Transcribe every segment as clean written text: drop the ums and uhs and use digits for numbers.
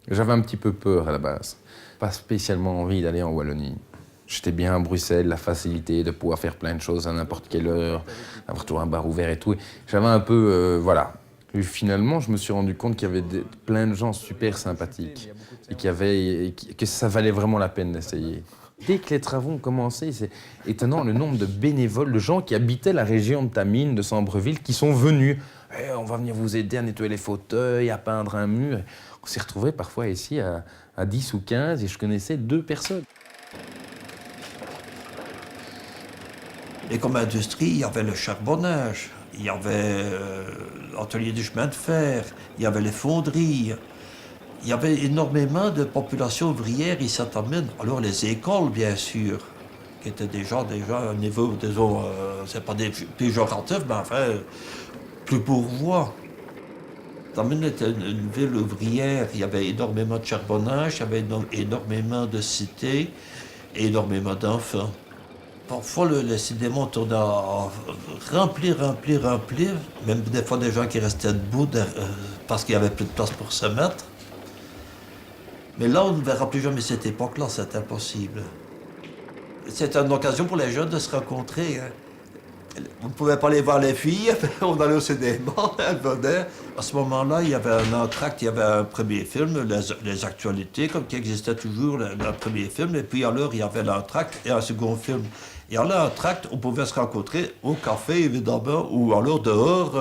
J'avais un petit peu peur à la base. Pas spécialement envie d'aller en Wallonie. J'étais bien à Bruxelles, la facilité de pouvoir faire plein de choses à n'importe quelle heure, avoir toujours un bar ouvert et tout. J'avais un peu, voilà. Et finalement, je me suis rendu compte qu'il y avait plein de gens super sympathiques et que ça valait vraiment la peine d'essayer. Dès que les travaux ont commencé, c'est étonnant le nombre de bénévoles, de gens qui habitaient la région de Tamine, de Sambreville, qui sont venus. Eh, on va venir vous aider à nettoyer les fauteuils, à peindre un mur. On s'est retrouvés parfois ici à 10 ou 15 et je connaissais 2 personnes. Et comme industrie, il y avait le charbonnage, il y avait l'atelier du chemin de fer, il y avait les fonderies. Il y avait énormément de population ouvrière ici à Tamine. Alors les écoles, bien sûr, qui étaient déjà à un niveau, disons, c'est pas des péjoratifs, mais enfin, plus bourgeois. Tamine était une ville ouvrière, il y avait énormément de charbonnage, il y avait énormément de cités et énormément d'enfants. Parfois, le cinéma tournait à remplir, même des fois des gens qui restaient debout parce qu'il n'y avait plus de place pour se mettre. Mais là, on ne verra plus jamais cette époque-là, c'est impossible. C'était une occasion pour les jeunes de se rencontrer. On ne pouvait pas aller voir les filles, on allait au cinéma, elles venaient. À ce moment-là, il y avait un entracte, il y avait un premier film, les actualités, comme qui existait toujours, le premier film, et puis alors il y avait l'entracte et un second film. Et à l'entracte, on pouvait se rencontrer au café, évidemment, ou alors dehors.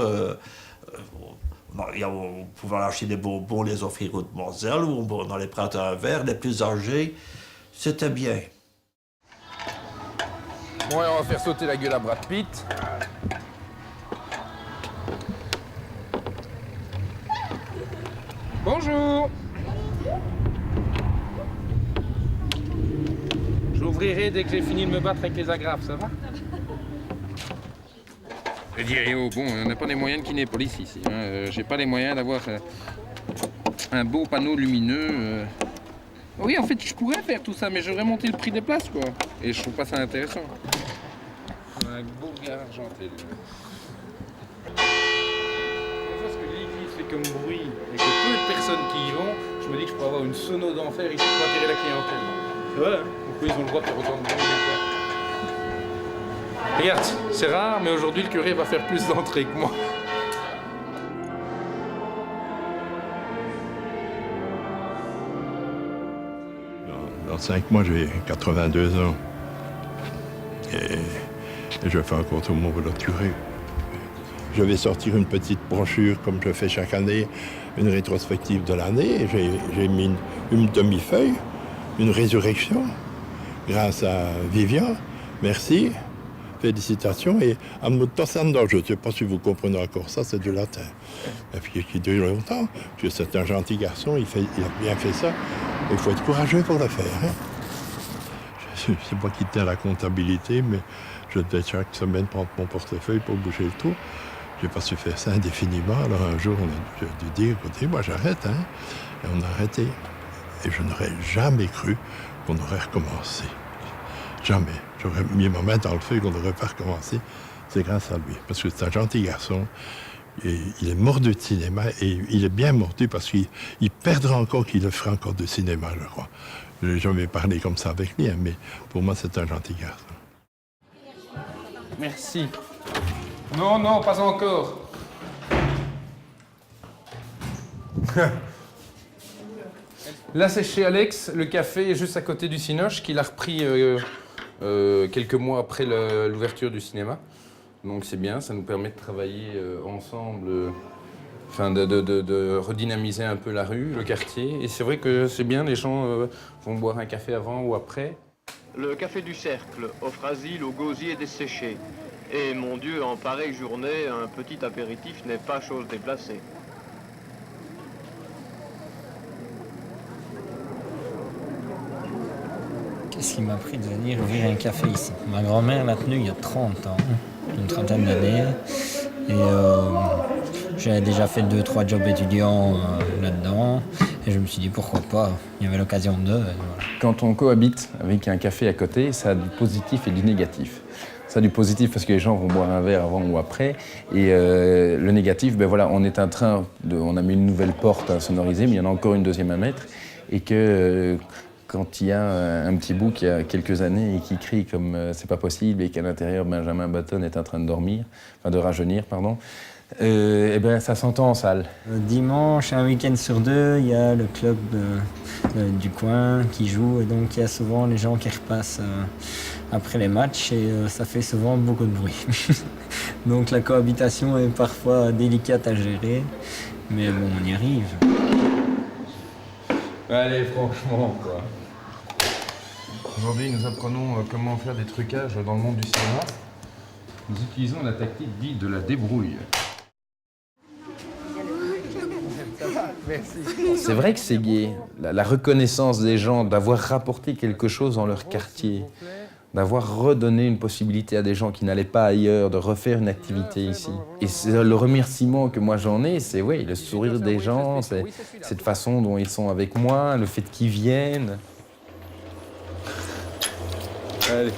On pouvait acheter des bonbons, les offrir aux demoiselles, ou on allait prendre un verre, les plus âgés. C'était bien. Bon, et on va faire sauter la gueule à Brad Pitt. Bonjour. J'ouvrirai dès que j'ai fini de me battre avec les agrafes, ça va? Je dirais, oh, bon, on n'a pas les moyens de Kinépolis ici. Hein. J'ai pas les moyens d'avoir un beau panneau lumineux. Oui, en fait, je pourrais faire tout ça, mais j'aurais monté le prix des places, quoi. Et je trouve pas ça intéressant. Un beau gars argenté, lui. Parce que l'église fait comme bruit et que peu de personnes qui y vont, je me dis que je peux avoir une sono d'enfer ici pour attirer la clientèle. C'est vrai, hein? Pourquoi ils ont le droit de faire autant de bruit? Regarde, c'est rare, mais aujourd'hui, le curé va faire plus d'entrées que moi. Dans 5 mois, j'ai 82 ans. Et je fais encore tout mon boulot de curé. Je vais sortir une petite brochure, comme je fais chaque année, une rétrospective de l'année. J'ai mis une demi-feuille, une résurrection, grâce à Vivian. Merci, félicitations. Et Amutosando, je ne sais pas si vous comprenez encore ça, c'est du latin. Et puis qui dure longtemps, parce que c'est un gentil garçon, il a bien fait ça. Il faut être courageux pour le faire. Hein. Je ne sais pas qui tient la comptabilité, mais je devais chaque semaine prendre mon portefeuille pour bouger le trou. Je n'ai pas su faire ça indéfiniment. Alors un jour, on a dû dire, écoutez, moi j'arrête. Hein. Et on a arrêté. Et je n'aurais jamais cru qu'on aurait recommencé. Jamais. J'aurais mis ma main dans le feu et qu'on n'aurait pas recommencé. C'est grâce à lui. Parce que c'est un gentil garçon. Et il est mordu de cinéma et il est bien mordu parce qu'il perdra encore qu'il le fera encore de cinéma, je crois. Je n'ai jamais parlé comme ça avec lui, hein, mais pour moi, c'est un gentil garçon. Merci. Non, non, pas encore. Là, c'est chez Alex, le café est juste à côté du Cinoche, qu'il a repris quelques mois après l'ouverture du cinéma. Donc c'est bien, ça nous permet de travailler ensemble, de redynamiser un peu la rue, le quartier. Et c'est vrai que c'est bien, les gens vont boire un café avant ou après. Le café du Cercle offre asile aux gosiers desséchés. Et mon Dieu, en pareille journée, un petit apéritif n'est pas chose déplacée. Qu'est-ce qui m'a pris de venir ouvrir un café ici? Ma grand-mère l'a tenu il y a 30 ans, une trentaine d'années. Et j'avais déjà fait 2-3 jobs étudiants là-dedans. Et je me suis dit pourquoi pas, il y avait l'occasion de... Voilà. Quand on cohabite avec un café à côté, ça a du positif et du négatif. Ça a du positif parce que les gens vont boire un verre avant ou après. Et le négatif, ben voilà, on est en train on a mis une nouvelle porte à sonoriser, mais il y en a encore une deuxième à mettre. Et que quand il y a un petit bout qui a quelques années et qui crie comme c'est pas possible et qu'à l'intérieur Benjamin Button est en train de dormir, enfin de rajeunir, pardon, et ben ça s'entend en salle. Dimanche, un week-end sur deux, il y a le club du coin qui joue et donc il y a souvent les gens qui repassent après les matchs et ça fait souvent beaucoup de bruit. Donc la cohabitation est parfois délicate à gérer, mais bon, on y arrive. Allez, franchement, quoi. Aujourd'hui, nous apprenons comment faire des trucages dans le monde du cinéma. Nous utilisons la tactique dite de la débrouille. C'est vrai que c'est gai, la reconnaissance des gens, d'avoir rapporté quelque chose dans leur quartier, d'avoir redonné une possibilité à des gens qui n'allaient pas ailleurs, de refaire une activité ici. Et c'est le remerciement que moi j'en ai, c'est oui, le sourire des gens, c'est cette façon dont ils sont avec moi, le fait qu'ils viennent. Allez.